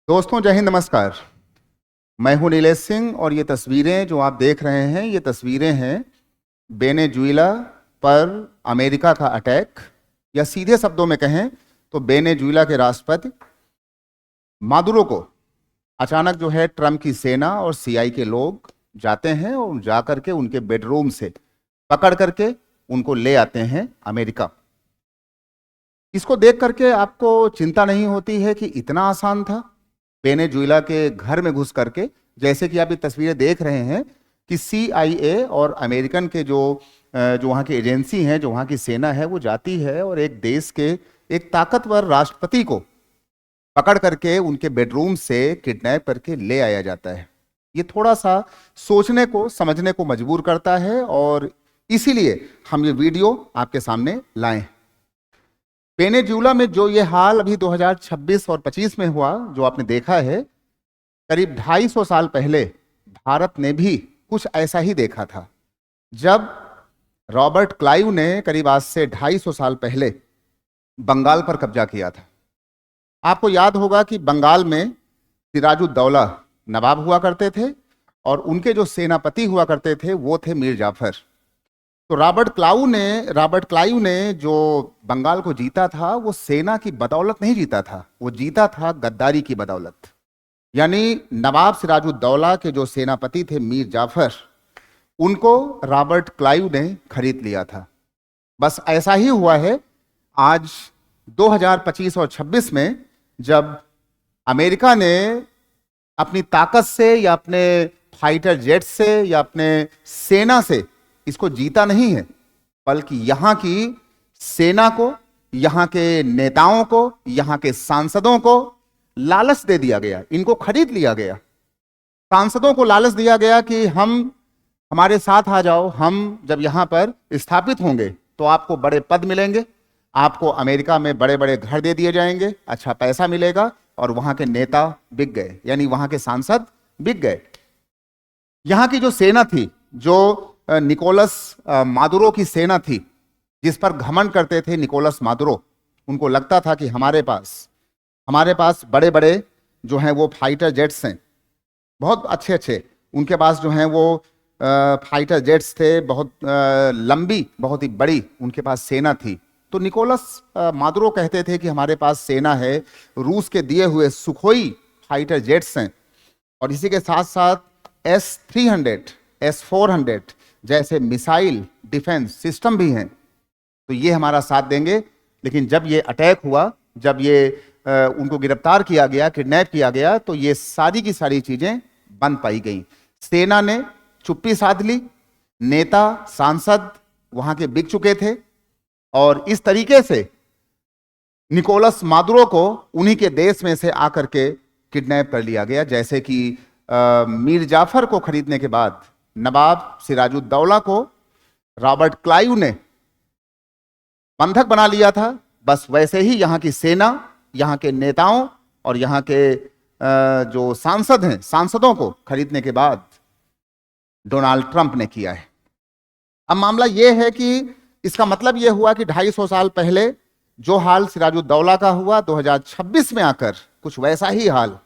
दोस्तों, जय हिंद, नमस्कार। मैं हूं नीलेश सिंह और ये तस्वीरें जो आप देख रहे हैं ये तस्वीरें हैं वेनेजुएला पर अमेरिका का अटैक, या सीधे शब्दों में कहें तो वेनेजुएला के राष्ट्रपति मादुरो को अचानक जो है ट्रम्प की सेना और सीआई के लोग जाते हैं और जाकर के उनके बेडरूम से पकड़ करके उनको ले आते हैं अमेरिका। इसको देख करके आपको चिंता नहीं होती है कि इतना आसान था वेनेजुएला के घर में घुस करके? जैसे कि आप ये तस्वीरें देख रहे हैं कि सीआईए और अमेरिकन के जो वहाँ की एजेंसी हैं, जो वहाँ की सेना है, वो जाती है और एक देश के एक ताकतवर राष्ट्रपति को पकड़ करके उनके बेडरूम से किडनैप करके ले आया जाता है। ये थोड़ा सा सोचने को, समझने को मजबूर करता है और इसीलिए हम ये वीडियो आपके सामने लाए। वेनेजुएला में जो ये हाल अभी 2026 और 25 में हुआ, जो आपने देखा है, करीब 250 साल पहले भारत ने भी कुछ ऐसा ही देखा था, जब रॉबर्ट क्लाइव ने करीब आज से 250 साल पहले बंगाल पर कब्जा किया था। आपको याद होगा कि बंगाल में सिराजुद्दौला नवाब हुआ करते थे और उनके जो सेनापति हुआ करते थे वो थे मीर जाफर। तो रॉबर्ट क्लाइव ने जो बंगाल को जीता था वो सेना की बदौलत नहीं जीता था, वो जीता था गद्दारी की बदौलत। यानी नवाब सिराजुद्दौला के जो सेनापति थे मीर जाफर, उनको रॉबर्ट क्लाइव ने खरीद लिया था। बस ऐसा ही हुआ है आज 2025 और 26 में, जब अमेरिका ने अपनी ताकत से या अपने फाइटर जेट से या अपने सेना से इसको जीता नहीं है, बल्कि यहां की सेना को, यहां के नेताओं को, यहां के सांसदों को लालच दे दिया गया, इनको खरीद लिया गया। सांसदों को लालच दिया गया कि हमारे साथ आ जाओ, हम जब यहां पर स्थापित होंगे तो आपको बड़े पद मिलेंगे, आपको अमेरिका में बड़े बड़े घर दे दिए जाएंगे, अच्छा पैसा मिलेगा। और वहां के नेता बिक गए, यानी वहां के सांसद बिक गए। यहां की जो सेना थी, जो निकोलस मादुरो की सेना थी, जिस पर घमंड करते थे निकोलस मादुरो, उनको लगता था कि हमारे पास बड़े बड़े जो हैं वो फाइटर जेट्स हैं, बहुत अच्छे अच्छे उनके पास जो हैं वो फाइटर जेट्स थे, बहुत लंबी, बहुत ही बड़ी उनके पास सेना थी। तो निकोलस मादुरो कहते थे कि हमारे पास सेना है, रूस के दिए हुए सुखोई फाइटर जेट्स हैं और इसी के साथ साथ S-300, S-400 जैसे मिसाइल डिफेंस सिस्टम भी हैं, तो ये हमारा साथ देंगे। लेकिन जब ये अटैक हुआ, जब ये उनको गिरफ्तार किया गया, किडनैप किया गया, तो ये सारी की सारी चीजें बंद पाई गई। सेना ने चुप्पी साध ली, नेता सांसद वहां के बिक चुके थे और इस तरीके से निकोलस मादुरो को उन्हीं के देश में से आकर के किडनैप कर लिया गया। जैसे कि मीर जाफर को खरीदने के बाद नवाब सिराजुद्दौला को रॉबर्ट क्लाइव ने बंधक बना लिया था, बस वैसे ही यहां की सेना, यहां के नेताओं और यहां के जो सांसद हैं, सांसदों को खरीदने के बाद डोनाल्ड ट्रंप ने किया है। अब मामला यह है कि इसका मतलब यह हुआ कि 250 साल पहले जो हाल सिराजुद्दौला का हुआ, 2026 में आकर कुछ वैसा ही हाल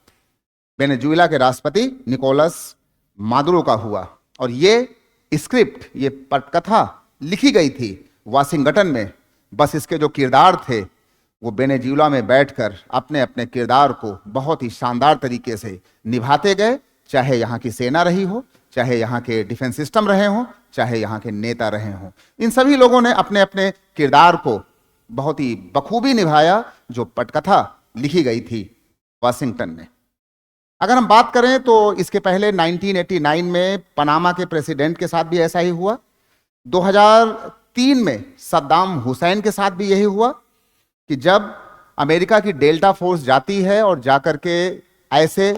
वेनेजुएला के राष्ट्रपति निकोलस मादुरो का हुआ। और ये स्क्रिप्ट, ये पटकथा लिखी गई थी वाशिंगटन में। बस इसके जो किरदार थे वो वेनेजुएला में बैठकर अपने अपने किरदार को बहुत ही शानदार तरीके से निभाते गए, चाहे यहाँ की सेना रही हो, चाहे यहाँ के डिफेंस सिस्टम रहे हों, चाहे यहाँ के नेता रहे हों। इन सभी लोगों ने अपने अपने किरदार को बहुत ही बखूबी निभाया, जो पटकथा लिखी गई थी वाशिंगटन में। अगर हम बात करें तो इसके पहले 1989 में पनामा के प्रेसिडेंट के साथ भी ऐसा ही हुआ। 2003 में सद्दाम हुसैन के साथ भी यही हुआ कि जब अमेरिका की डेल्टा फोर्स जाती है और जाकर के ऐसे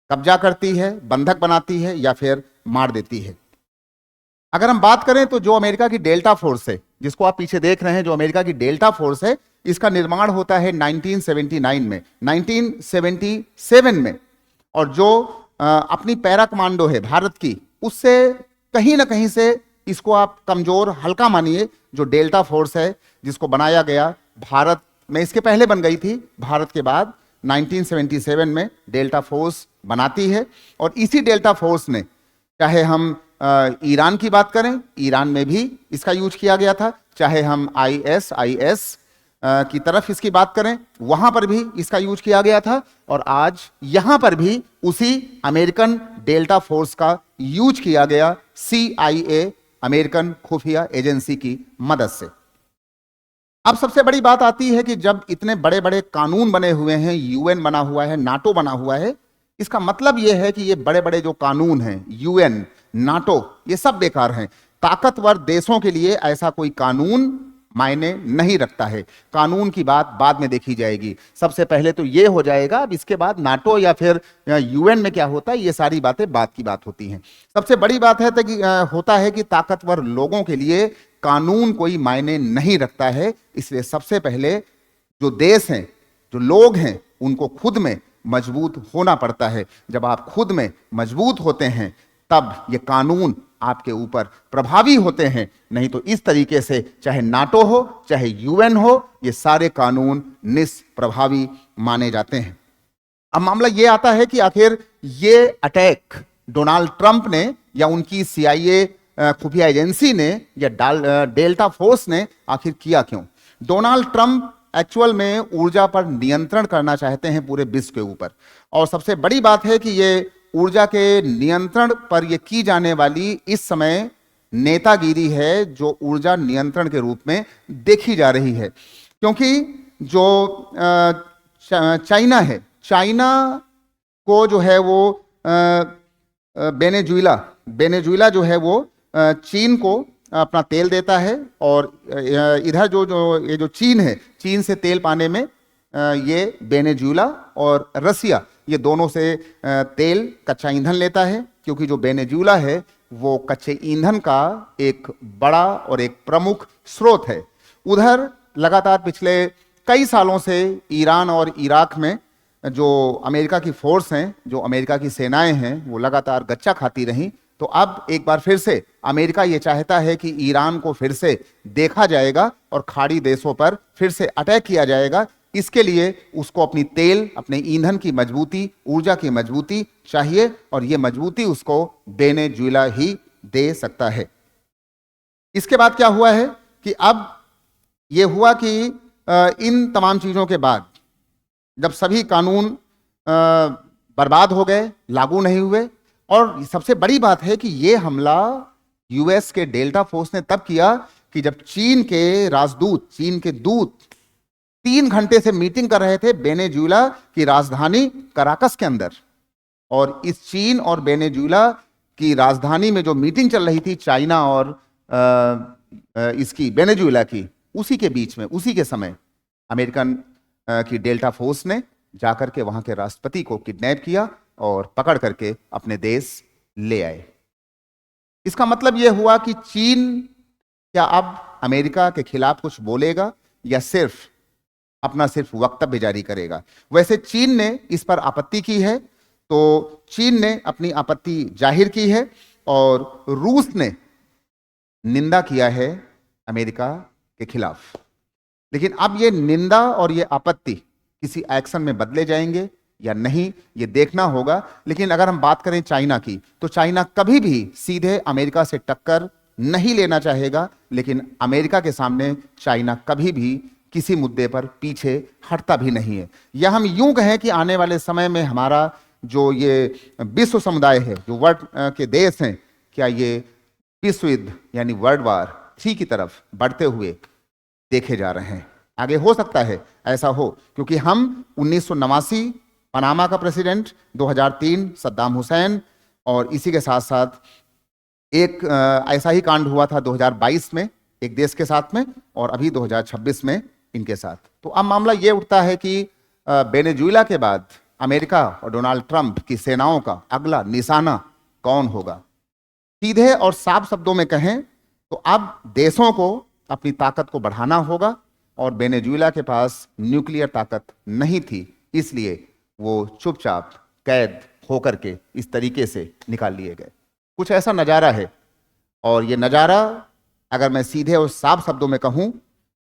कब्जा करती है, बंधक बनाती है या फिर मार देती है। अगर हम बात करें तो जो अमेरिका की डेल्टा फोर्स है, जिसको आप पीछे देख रहे हैं, जो अमेरिका की डेल्टा फोर्स है, इसका निर्माण होता है 1979 में, 1977 में। और जो अपनी पैरा कमांडो है भारत की, उससे कहीं ना कहीं से इसको आप कमजोर, हल्का मानिए। जो डेल्टा फोर्स है जिसको बनाया गया भारत में, इसके पहले बन गई थी, भारत के बाद 1977 में डेल्टा फोर्स बनाती है। और इसी डेल्टा फोर्स ने, चाहे हम ईरान की बात करें, ईरान में भी इसका यूज किया गया था, चाहे हम ISIS की तरफ इसकी बात करें, वहां पर भी इसका यूज किया गया था, और आज यहां पर भी उसी अमेरिकन डेल्टा फोर्स का यूज किया गया CIA, अमेरिकन खुफिया एजेंसी की मदद से। अब सबसे बड़ी बात आती है कि जब इतने बड़े बड़े कानून बने हुए हैं, UN बना हुआ है, नाटो बना हुआ है, इसका मतलब यह है कि ये बड़े बड़े जो कानून हैं, UN, नाटो, ये सब बेकार हैं। ताकतवर देशों के लिए ऐसा कोई कानून मायने नहीं रखता है। कानून की बात बाद में देखी जाएगी, सबसे पहले तो ये हो जाएगा, अब इसके बाद नाटो या फिर UN में क्या होता है, ये सारी बातें बाद की बात होती हैं। सबसे बड़ी बात है कि होता है कि ताकतवर लोगों के लिए कानून कोई मायने नहीं रखता है। इसलिए सबसे पहले जो देश हैं, जो लोग हैं, उनको खुद में मजबूत होना पड़ता है। जब आप खुद में मजबूत होते हैं तब ये कानून आपके ऊपर प्रभावी होते हैं। नहीं तो इस तरीके से चाहे नाटो हो, चाहे UN हो, ये सारे कानून निष्प्रभावी माने जाते हैं। अब मामला ये आता है कि आखिर ये अटैक डोनाल्ड ट्रंप ने या उनकी CIA खुफिया एजेंसी ने या डेल्टा फोर्स ने आखिर किया क्यों? डोनाल्ड ट्रंप एक्चुअल में ऊर्जा पर नियंत्रण करना चाहते हैं पूरे विश्व के ऊपर, और सबसे बड़ी बात है कि ये ऊर्जा के नियंत्रण पर ये की जाने वाली इस समय नेतागिरी है जो ऊर्जा नियंत्रण के रूप में देखी जा रही है। क्योंकि जो चाइना है, चाइना को जो है वो वेनेजुएला जो है वो चीन को अपना तेल देता है, और इधर ये जो चीन है, चीन से तेल पाने में ये वेनेजुएला और रसिया, ये दोनों से तेल, कच्चा ईंधन लेता है। क्योंकि जो वेनेजुएला है वो कच्चे ईंधन का एक बड़ा और एक प्रमुख स्रोत है। उधर लगातार पिछले कई सालों से ईरान और इराक में जो अमेरिका की फोर्स हैं, जो अमेरिका की सेनाएं हैं, वो लगातार गच्चा खाती रहीं। तो अब एक बार फिर से अमेरिका ये चाहता है कि ईरान को फिर से देखा जाएगा और खाड़ी देशों पर फिर से अटैक किया जाएगा। इसके लिए उसको अपनी तेल, अपने ईंधन की मजबूती, ऊर्जा की मजबूती चाहिए, और ये मजबूती उसको वेनेजुएला ही दे सकता है। इसके बाद क्या हुआ है कि अब ये हुआ कि इन तमाम चीजों के बाद जब सभी कानून बर्बाद हो गए, लागू नहीं हुए, और सबसे बड़ी बात है कि ये हमला US के डेल्टा फोर्स ने तब किया कि जब चीन के राजदूत, चीन के दूत 3 घंटे से मीटिंग कर रहे थे वेनेजुएला की राजधानी कराकस के अंदर। और इस चीन और वेनेजुएला की राजधानी में जो मीटिंग चल रही थी चाइना और इसकी वेनेजुएला की, उसी के बीच में, उसी के समय अमेरिकन की डेल्टा फोर्स ने जाकर के वहां के राष्ट्रपति को किडनैप किया और पकड़ करके अपने देश ले आए। इसका मतलब यह हुआ कि चीन क्या अब अमेरिका के खिलाफ कुछ बोलेगा या सिर्फ वक्तव्य जारी करेगा? वैसे चीन ने इस पर आपत्ति की है, तो चीन ने अपनी आपत्ति जाहिर की है, और रूस ने निंदा किया है अमेरिका के खिलाफ। लेकिन अब ये निंदा और ये आपत्ति किसी एक्शन में बदले जाएंगे या नहीं, ये देखना होगा। लेकिन अगर हम बात करें चाइना की, तो चाइना कभी भी सीधे अमेरिका से टक्कर नहीं लेना चाहेगा, लेकिन अमेरिका के सामने चाइना कभी भी किसी मुद्दे पर पीछे हटता भी नहीं है। या हम यूं कहें कि आने वाले समय में हमारा जो ये विश्व समुदाय है, जो वर्ल्ड के देश हैं, क्या ये विश्व युद्ध यानी वर्ल्ड वॉर 3 की तरफ बढ़ते हुए देखे जा रहे हैं? आगे हो सकता है ऐसा हो, क्योंकि हम 1989 पनामा का प्रेसिडेंट, 2003 सद्दाम हुसैन, और इसी के साथ साथ एक ऐसा ही कांड हुआ था 2022 में एक देश के साथ में, और अभी 2026 में इनके साथ। तो अब मामला ये उठता है कि वेनेजुएला के बाद अमेरिका और डोनाल्ड ट्रंप की सेनाओं का अगला निशाना कौन होगा? सीधे और साफ शब्दों में कहें तो अब देशों को अपनी ताकत को बढ़ाना होगा, और वेनेजुएला के पास न्यूक्लियर ताकत नहीं थी, इसलिए वो चुपचाप कैद होकर के इस तरीके से निकाल लिए गए। कुछ ऐसा नज़ारा है, और ये नज़ारा अगर मैं सीधे और साफ शब्दों में कहूं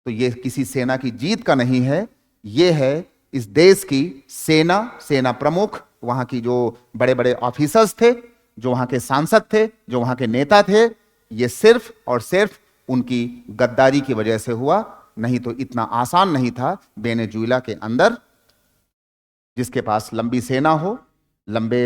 तो ये किसी सेना की जीत का नहीं है, ये है इस देश की सेना प्रमुख, वहां की जो बड़े बड़े ऑफिसर्स थे, जो वहां के सांसद थे, जो वहां के नेता थे, ये सिर्फ और सिर्फ उनकी गद्दारी की वजह से हुआ। नहीं तो इतना आसान नहीं था वेनेजुएला के अंदर, जिसके पास लंबी सेना हो, लंबे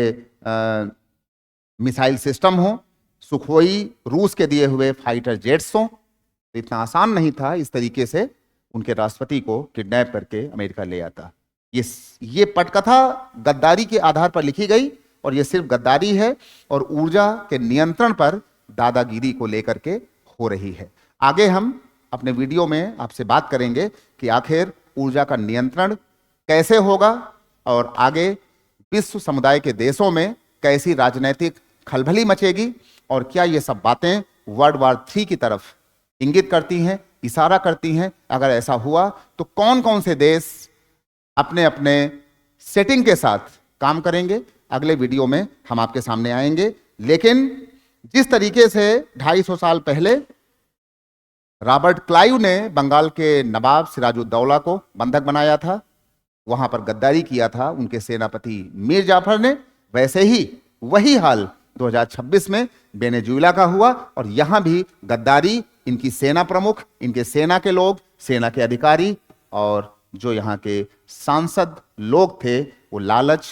मिसाइल सिस्टम हो, सुखोई रूस के दिए हुए फाइटर जेट्स हों, तो इतना आसान नहीं था इस तरीके से उनके राष्ट्रपति को किडनैप करके अमेरिका ले आता। ये पटकथा गद्दारी के आधार पर लिखी गई, और ये सिर्फ गद्दारी है और ऊर्जा के नियंत्रण पर दादागिरी को लेकर के हो रही है। आगे हम अपने वीडियो में आपसे बात करेंगे कि आखिर ऊर्जा का नियंत्रण कैसे होगा और आगे विश्व समुदाय के देशों में कैसी राजनीतिक खलबली मचेगी, और क्या ये सब बातें वर्ल्ड वॉर 3 की तरफ इंगित करती हैं, इशारा करती हैं। अगर ऐसा हुआ तो कौन कौन से देश अपने अपने सेटिंग के साथ काम करेंगे, अगले वीडियो में हम आपके सामने आएंगे। लेकिन जिस तरीके से 250 साल पहले रॉबर्ट क्लाइव ने बंगाल के नवाब सिराजुद्दौला को बंधक बनाया था, वहां पर गद्दारी किया था उनके सेनापति मीर जाफर ने, वैसे ही वही हाल 2026 में वेनेजुएला का हुआ। और यहां भी गद्दारी इनकी सेना प्रमुख, इनके सेना के लोग, सेना के अधिकारी और जो यहाँ के सांसद लोग थे, वो लालच,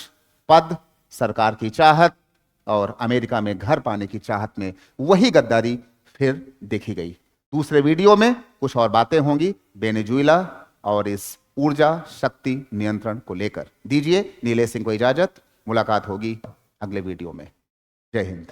पद, सरकार की चाहत और अमेरिका में घर पाने की चाहत में वही गद्दारी फिर देखी गई। दूसरे वीडियो में कुछ और बातें होंगी वेनेजुएला और इस ऊर्जा शक्ति नियंत्रण को लेकर। दीजिए नीलेश सिंह को इजाजत, मुलाकात होगी अगले वीडियो में। जय हिंद।